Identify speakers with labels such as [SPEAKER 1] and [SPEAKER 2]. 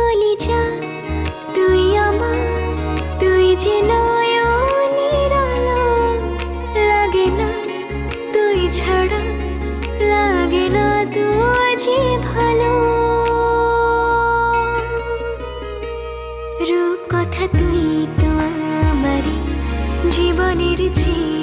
[SPEAKER 1] কলিজা তুই আমার, তুই যে নয়নের আলো। লাগে না তুই ছাড়া, লাগে না তুই যে ভালো। রূপ কথা তুই তো আমারই জীবনের চেয়ে